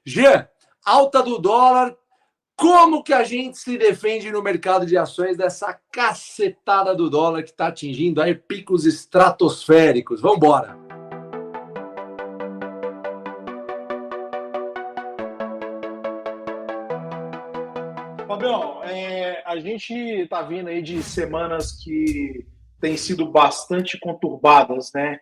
Jean, alta do dólar, como que a gente se defende no mercado de ações dessa cacetada do dólar que está atingindo aí picos estratosféricos? Vamos embora. Fabião, a gente está vindo aí de semanas que têm sido bastante conturbadas, né?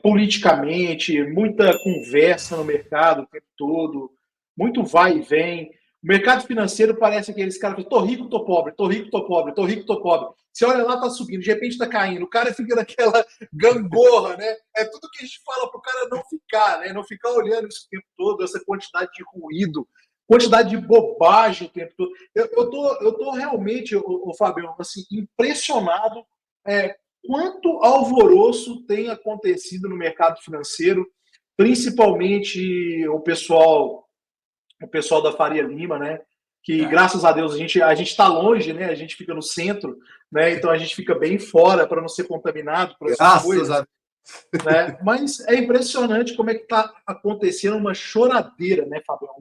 Politicamente, muita conversa no mercado o tempo todo, muito vai e vem. O mercado financeiro parece aqueles caras que tô rico, tô pobre, tô rico, tô pobre, tô rico, tô pobre. Você olha lá, tá subindo, de repente tá caindo. O cara fica naquela gangorra, né? É tudo que a gente fala pro cara não ficar, né? Não ficar olhando isso o tempo todo, essa quantidade de ruído, quantidade de bobagem o tempo todo. Eu tô realmente, o Fabião, assim, impressionado quanto alvoroço tem acontecido no mercado financeiro, principalmente o pessoal da Faria Lima, né? Que graças a Deus a gente está longe, né? A gente fica no centro, né? Então a gente fica bem fora para não ser contaminado por essas Graças coisas, a né? Mas é impressionante como é que está acontecendo uma choradeira, né, Fabião?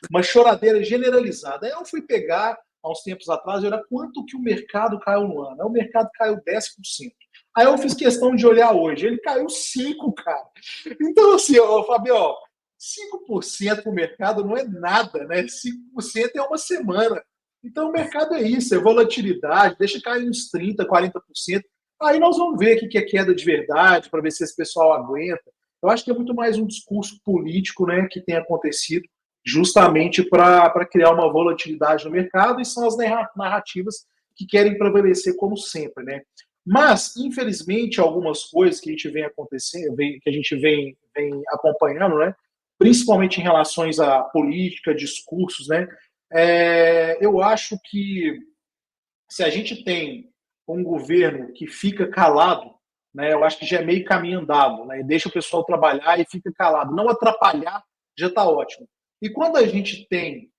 Uma choradeira generalizada. Aí eu fui pegar, há uns tempos atrás, e olhar quanto que o mercado caiu no ano. Aí o mercado caiu 10%. Aí eu fiz questão de olhar hoje. Ele caiu 5%, cara. Então, assim, ó, Fabião, 5% para o mercado não é nada, né? 5% é uma semana. Então o mercado é isso, é volatilidade, deixa cair uns 30%, 40%. Aí nós vamos ver o que é queda de verdade, para ver se esse pessoal aguenta. Eu acho que é muito mais um discurso político, né, que tem acontecido justamente para criar uma volatilidade no mercado, e são as narrativas que querem prevalecer como sempre, né? Mas, infelizmente, algumas coisas que a gente vem acontecendo, que a gente vem acompanhando, né, principalmente em relação à política, discursos, né, eu acho que se a gente tem um governo que fica calado, né, eu acho que já é meio caminho andado, né, e deixa o pessoal trabalhar e fica calado. Não atrapalhar já está ótimo. E quando a gente tem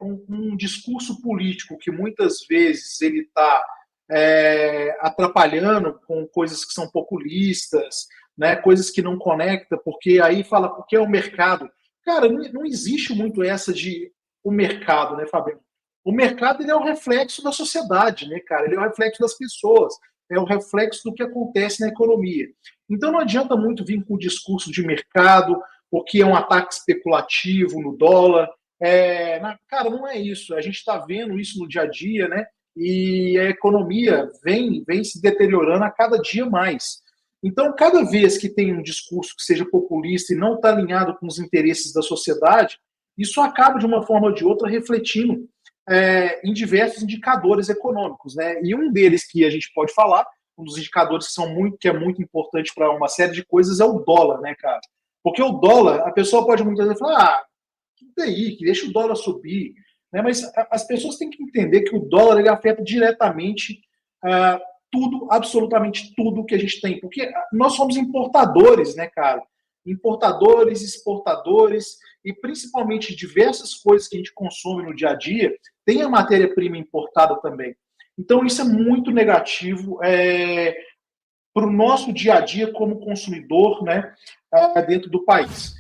um discurso político que muitas vezes ele está atrapalhando com coisas que são populistas, né, coisas que não conectam, porque aí fala porque é o mercado. Cara, não existe muito essa de o mercado, né, Fabiano? O mercado ele é o reflexo da sociedade, né, cara? Ele é o reflexo das pessoas, é o reflexo do que acontece na economia. Então não adianta muito vir com o discurso de mercado, porque é um ataque especulativo no dólar. Cara, não é isso. A gente está vendo isso no dia a dia, né? E a economia vem se deteriorando a cada dia mais. Então, cada vez que tem um discurso que seja populista e não está alinhado com os interesses da sociedade, isso acaba, de uma forma ou de outra, refletindo em diversos indicadores econômicos, né? E um deles que a gente pode falar, um dos indicadores que é muito importante para uma série de coisas é o dólar, né, cara? Porque o dólar, a pessoa pode muitas vezes falar, que daí, que deixa o dólar subir, né? Mas as pessoas têm que entender que o dólar ele afeta diretamente tudo, absolutamente tudo que a gente tem, porque nós somos importadores, né, cara? Importadores, exportadores e principalmente diversas coisas que a gente consome no dia a dia tem a matéria-prima importada também. Então isso é muito negativo para o nosso dia a dia como consumidor, né, dentro do país.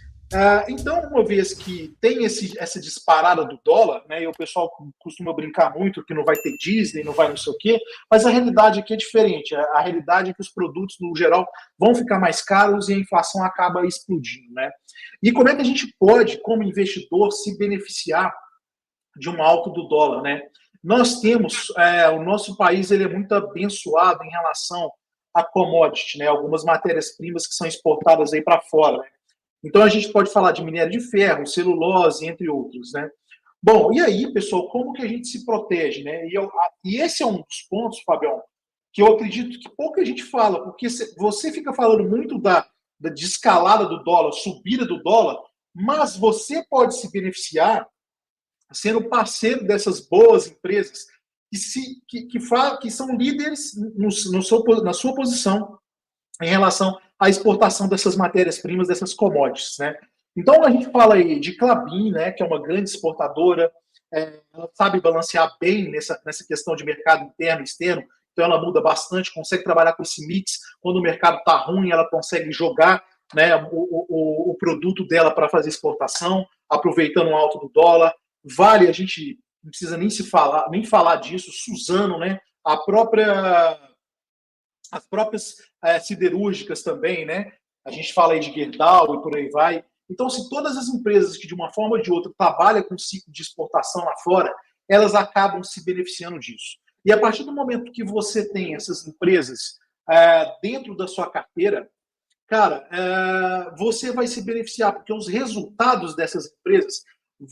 Então, uma vez que tem essa disparada do dólar, né, e o pessoal costuma brincar muito que não vai ter Disney, não vai não sei o quê, mas a realidade aqui é diferente. A realidade é que os produtos, no geral, vão ficar mais caros e a inflação acaba explodindo, né? E como é que a gente pode, como investidor, se beneficiar de um alto do dólar, né? Nós temos, o nosso país ele é muito abençoado em relação a commodity, né? Algumas matérias-primas que são exportadas aí para fora, né? Então a gente pode falar de minério de ferro, celulose, entre outros, né? Bom, e aí, pessoal, como que a gente se protege, né? E esse é um dos pontos, Fabião, que eu acredito que pouca gente fala, porque você fica falando muito da escalada do dólar, subida do dólar, mas você pode se beneficiar sendo parceiro dessas boas empresas que são líderes na sua posição em relação à exportação dessas matérias-primas, dessas commodities, né? Então a gente fala aí de Klabin, né, que é uma grande exportadora, ela sabe balancear bem nessa questão de mercado interno e externo, então ela muda bastante, consegue trabalhar com esse mix. Quando o mercado está ruim, ela consegue jogar né, o produto dela para fazer exportação, aproveitando o alto do dólar. Vale, a gente não precisa nem falar disso, Suzano, né, as próprias siderúrgicas também, né? A gente fala aí de Gerdau e por aí vai. Então, se todas as empresas que de uma forma ou de outra trabalham com ciclo de exportação lá fora, elas acabam se beneficiando disso. E a partir do momento que você tem essas empresas dentro da sua carteira, cara, você vai se beneficiar, porque os resultados dessas empresas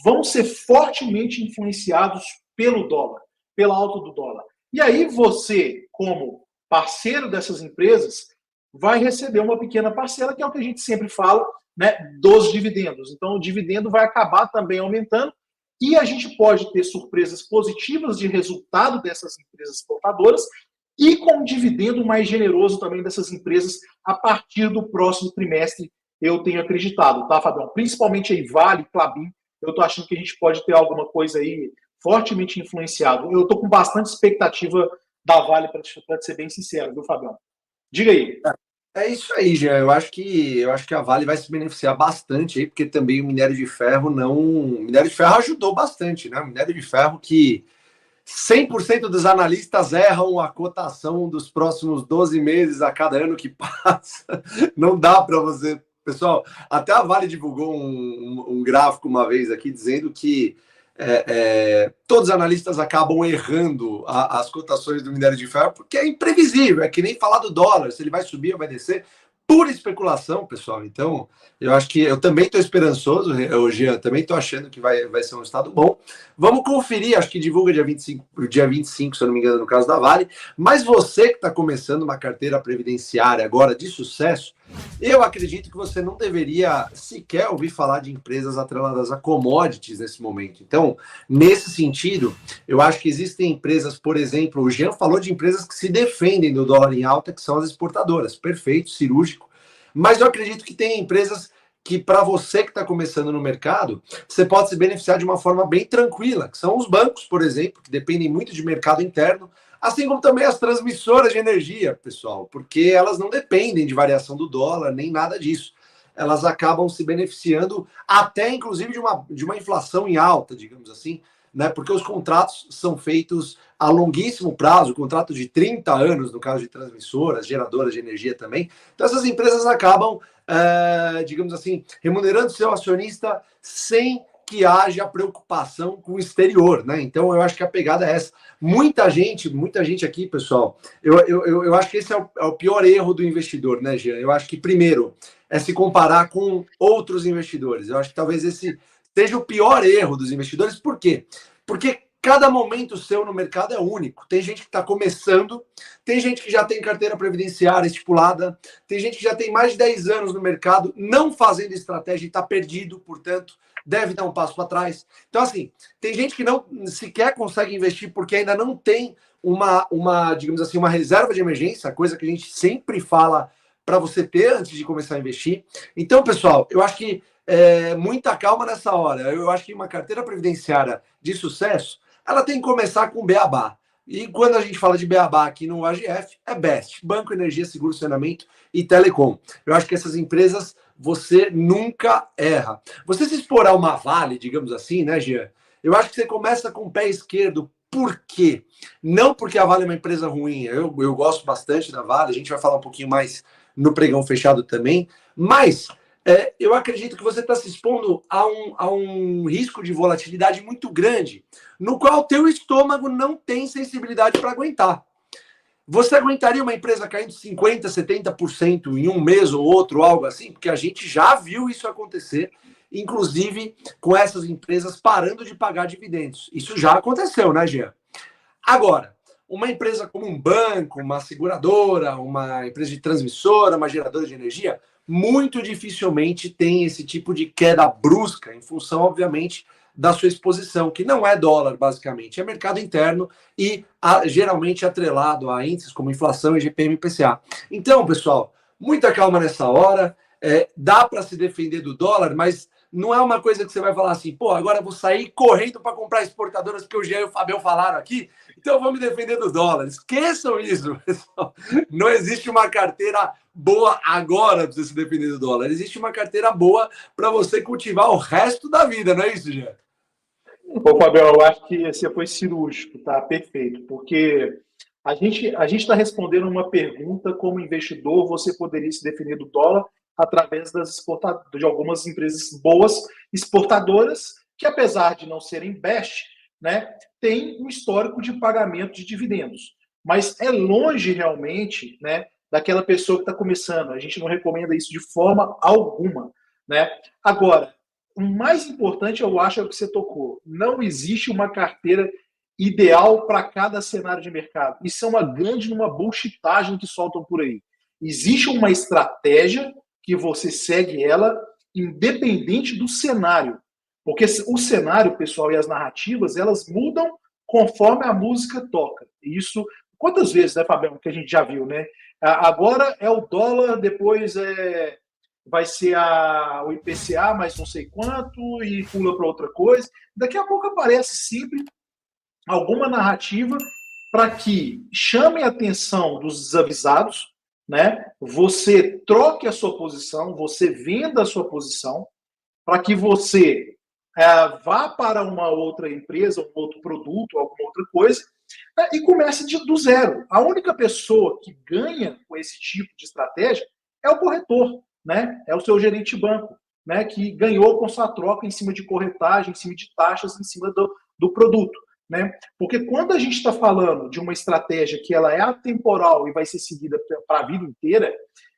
vão ser fortemente influenciados pelo dólar, pela alta do dólar. E aí você, como parceiro dessas empresas, vai receber uma pequena parcela, que é o que a gente sempre fala, né, dos dividendos. Então, o dividendo vai acabar também aumentando e a gente pode ter surpresas positivas de resultado dessas empresas exportadoras e com um dividendo mais generoso também dessas empresas a partir do próximo trimestre, eu tenho acreditado, tá, Fabião? Principalmente aí Vale, Klabin, eu estou achando que a gente pode ter alguma coisa aí fortemente influenciado. Eu estou com bastante expectativa da Vale, para te ser bem sincero, viu, Fabião? Diga aí. É isso aí, Jean. Eu acho que a Vale vai se beneficiar bastante aí, porque também o minério de ferro não. O minério de ferro ajudou bastante, né? O minério de ferro que 100% dos analistas erram a cotação dos próximos 12 meses a cada ano que passa. Não dá para você. Pessoal, até a Vale divulgou um gráfico uma vez aqui dizendo que todos os analistas acabam errando as cotações do minério de ferro, porque é imprevisível, é que nem falar do dólar, se ele vai subir ou vai descer, pura especulação, pessoal. Então, eu acho que eu também estou esperançoso, hoje eu também estou achando que vai ser um estado bom. Vamos conferir, acho que divulga dia 25, se eu não me engano, no caso da Vale. Mas você que está começando uma carteira previdenciária agora de sucesso, eu acredito que você não deveria sequer ouvir falar de empresas atreladas a commodities nesse momento. Então, nesse sentido, eu acho que existem empresas, por exemplo, o Jean falou de empresas que se defendem do dólar em alta, que são as exportadoras. Perfeito, cirúrgico. Mas eu acredito que tem empresas que, para você que está começando no mercado, você pode se beneficiar de uma forma bem tranquila, que são os bancos, por exemplo, que dependem muito de mercado interno, assim como também as transmissoras de energia, pessoal, porque elas não dependem de variação do dólar, nem nada disso. Elas acabam se beneficiando até, inclusive, de uma inflação em alta, digamos assim, né? Porque os contratos são feitos a longuíssimo prazo, contrato de 30 anos, no caso de transmissoras, geradoras de energia também. Então, essas empresas acabam, digamos assim, remunerando seu acionista sem que haja preocupação com o exterior, né? Então, eu acho que a pegada é essa. Muita gente aqui, pessoal, eu acho que esse é o pior erro do investidor, né, Jean? Eu acho que, primeiro, é se comparar com outros investidores. Eu acho que talvez esse seja o pior erro dos investidores. Por quê? Porque cada momento seu no mercado é único. Tem gente que está começando, tem gente que já tem carteira previdenciária estipulada, tem gente que já tem mais de 10 anos no mercado, não fazendo estratégia e está perdido, portanto, deve dar um passo para trás. Então, assim, tem gente que não sequer consegue investir porque ainda não tem digamos assim, uma reserva de emergência, coisa que a gente sempre fala para você ter antes de começar a investir. Então, pessoal, eu acho que muita calma nessa hora. Eu acho que uma carteira previdenciária de sucesso, ela tem que começar com beabá. E quando a gente fala de beabá aqui no AGF, é BEST, Banco, Energia, Seguro, Saneamento e Telecom. Eu acho que essas empresas, você nunca erra. Você se explorar uma Vale, digamos assim, né, Jean? Eu acho que você começa com o pé esquerdo. Por quê? Não porque a Vale é uma empresa ruim. Eu gosto bastante da Vale, a gente vai falar um pouquinho mais no pregão fechado também, mas eu acredito que você está se expondo a um risco de volatilidade muito grande, no qual o teu estômago não tem sensibilidade para aguentar. Você aguentaria uma empresa caindo 50%, 70% em um mês ou outro, algo assim? Porque a gente já viu isso acontecer, inclusive com essas empresas parando de pagar dividendos. Isso já aconteceu, né, Jean? Agora, uma empresa como um banco, uma seguradora, uma empresa de transmissora, uma geradora de energia, muito dificilmente tem esse tipo de queda brusca, em função, obviamente, da sua exposição, que não é dólar, basicamente, é mercado interno e geralmente atrelado a índices como inflação, IGPM e IPCA. Então, pessoal, muita calma nessa hora, dá para se defender do dólar, mas não é uma coisa que você vai falar assim, pô, agora eu vou sair correndo para comprar exportadoras porque o Jean e o Fabião falaram aqui, então eu vou me defender do dólar. Esqueçam isso, pessoal. Não existe uma carteira boa agora para você se defender do dólar. Existe uma carteira boa para você cultivar o resto da vida, não é isso, Jean? Ô, Fabião, eu acho que você foi cirúrgico, tá? Perfeito, porque a gente está respondendo uma pergunta como investidor, você poderia se defender do dólar através de algumas empresas boas exportadoras, que apesar de não serem best, né, tem um histórico de pagamento de dividendos. Mas é longe realmente, né, daquela pessoa que está começando. A gente não recomenda isso de forma alguma, né? Agora, o mais importante, eu acho, é o que você tocou. Não existe uma carteira ideal para cada cenário de mercado. Isso é uma grande uma bullshitagem que soltam por aí. Existe uma estratégia que você segue ela independente do cenário. Porque o cenário, pessoal, e as narrativas, elas mudam conforme a música toca. E isso, quantas vezes, né, Fabiano, que a gente já viu, né? Agora é o dólar, depois vai ser o IPCA, mais não sei quanto, e pula para outra coisa. Daqui a pouco aparece sempre alguma narrativa para que chame a atenção dos desavisados, né? Você troque a sua posição, você venda a sua posição, para que você vá para uma outra empresa, um outro produto, alguma outra coisa, e comece do zero. A única pessoa que ganha com esse tipo de estratégia é o corretor, né? É o seu gerente de banco, né? Que ganhou com sua troca em cima de corretagem, em cima de taxas, em cima do produto. Né? Porque quando a gente está falando de uma estratégia que ela é atemporal e vai ser seguida para a vida inteira,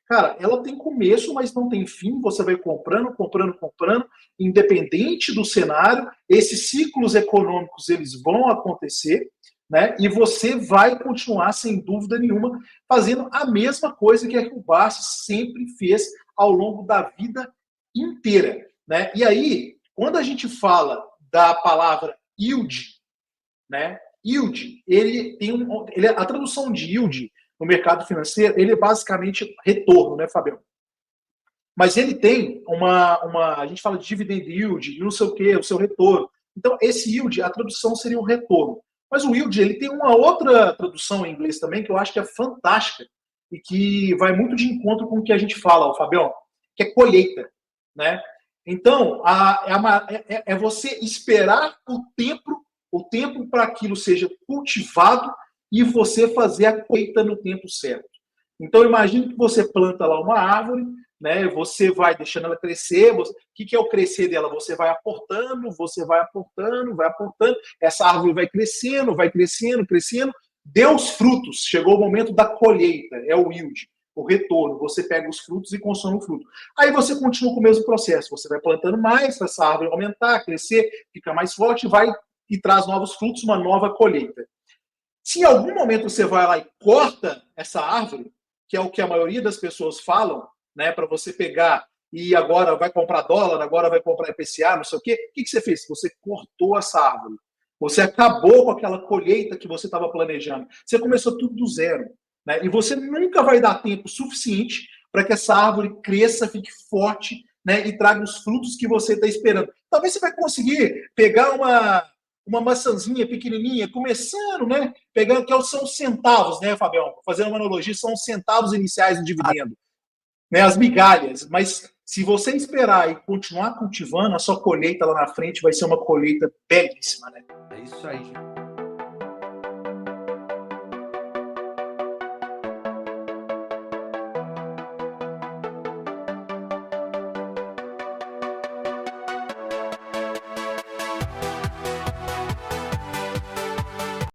cara, ela tem começo, mas não tem fim. Você vai comprando, comprando, comprando, independente do cenário. Esses ciclos econômicos eles vão acontecer, né? E você vai continuar, sem dúvida nenhuma, fazendo a mesma coisa que o Barsi sempre fez ao longo da vida inteira, né? E aí, quando a gente fala da palavra yield, né? Yield, a tradução de yield no mercado financeiro, ele é basicamente retorno, né, Fabião? Mas ele tem a gente fala de dividend yield, não sei o que, o seu retorno. Então, esse yield, a tradução seria um retorno. Mas o yield, ele tem uma outra tradução em inglês também, que eu acho que é fantástica, e que vai muito de encontro com o que a gente fala, Fabião, que é colheita, né? Então, é você esperar o tempo para aquilo seja cultivado e você fazer a colheita no tempo certo. Então, imagine que você planta lá uma árvore, né? Você vai deixando ela crescer. O que é o crescer dela? Você vai aportando, vai aportando. Essa árvore vai crescendo, crescendo. Deu os frutos. Chegou o momento da colheita. É o yield, o retorno. Você pega os frutos e consome o fruto. Aí você continua com o mesmo processo. Você vai plantando mais para essa árvore aumentar, crescer, ficar mais forte, vai e traz novos frutos, uma nova colheita. Se em algum momento você vai lá e corta essa árvore, que é o que a maioria das pessoas falam, né, para você pegar e agora vai comprar dólar, agora vai comprar IPCA, não sei o quê, o que você fez? Você cortou essa árvore. Você acabou com aquela colheita que você estava planejando. Você começou tudo do zero. Né? E você nunca vai dar tempo suficiente para que essa árvore cresça, fique forte, né, e traga os frutos que você está esperando. Talvez você vai conseguir pegar uma maçãzinha pequenininha, começando, né? Pegando, são os centavos, né, Fabião? Fazendo uma analogia, são os centavos iniciais do dividendo, né? As migalhas. Mas se você esperar e continuar cultivando, a sua colheita lá na frente vai ser uma colheita belíssima, né? É isso aí.